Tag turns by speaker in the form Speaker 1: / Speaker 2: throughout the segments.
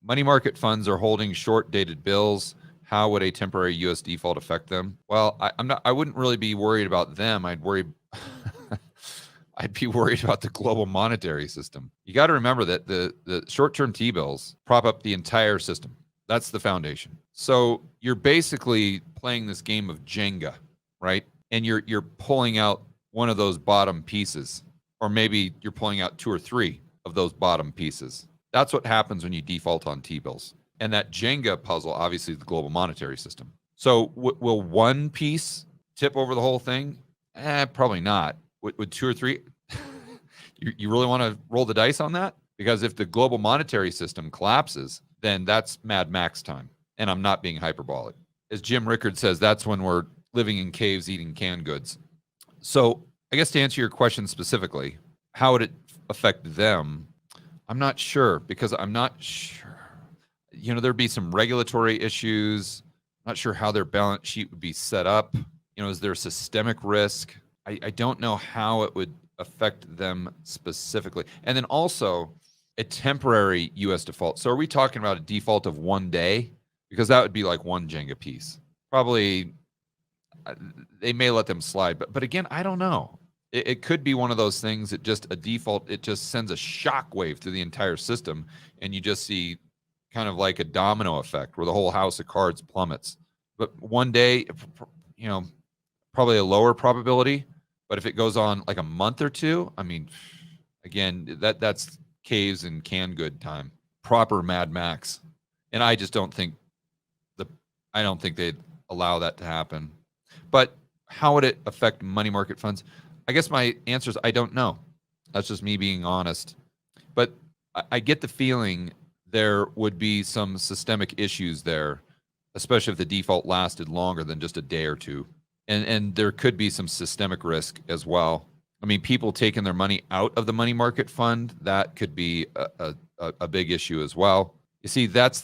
Speaker 1: Money market funds are holding short-dated bills. How would a temporary U.S. default affect them? Well, I wouldn't really be worried about them. I'd be worried about the global monetary system. You got to remember that the short-term T-bills prop up the entire system. That's the foundation. So you're basically playing this game of Jenga, right? And you're pulling out one of those bottom pieces, or maybe you're pulling out 2 or 3 of those bottom pieces. That's what happens when you default on T-bills. And that Jenga puzzle, obviously, the global monetary system. So will one piece tip over the whole thing? Probably not. Would 2 or 3? You really want to roll the dice on that? Because if the global monetary system collapses, then that's Mad Max time. And I'm not being hyperbolic. As Jim Rickard says, that's when we're living in caves eating canned goods. So I guess to answer your question specifically, how would it affect them? I'm not sure, because I'm not sure. There'd be some regulatory issues. Not sure how their balance sheet would be set up. Is there systemic risk? I don't know how it would affect them specifically. And then also a temporary U.S. default. So are we talking about a default of 1 day? Because that would be like one Jenga piece. Probably they may let them slide. But again, I don't know. It could be one of those things that just a default, it just sends a shock wave through the entire system, and you just see kind of like a domino effect where the whole house of cards plummets. But 1 day, probably a lower probability. But if it goes on like a month or 2, I mean, again, that's caves and canned good time, proper Mad Max. And I just don't think they'd allow that to happen. But how would it affect money market funds? I guess my answer is I don't know. That's just me being honest. But I get the feeling there would be some systemic issues there, especially if the default lasted longer than just a day or 2. And there could be some systemic risk as well. I mean, people taking their money out of the money market fund, that could be a big issue as well. You see, that's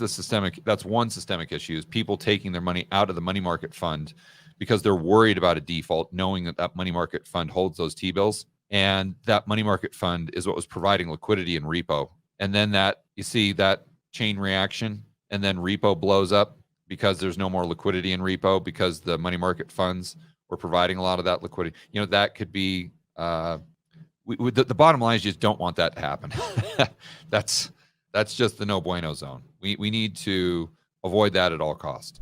Speaker 1: one systemic issue, is people taking their money out of the money market fund because they're worried about a default, knowing that money market fund holds those T-bills. And that money market fund is what was providing liquidity in repo. And then you see that chain reaction, and then repo blows up because there's no more liquidity in repo because the money market funds were providing a lot of that liquidity. That could be, the bottom line is you just don't want that to happen. That's just the no bueno zone. We need to avoid that at all costs.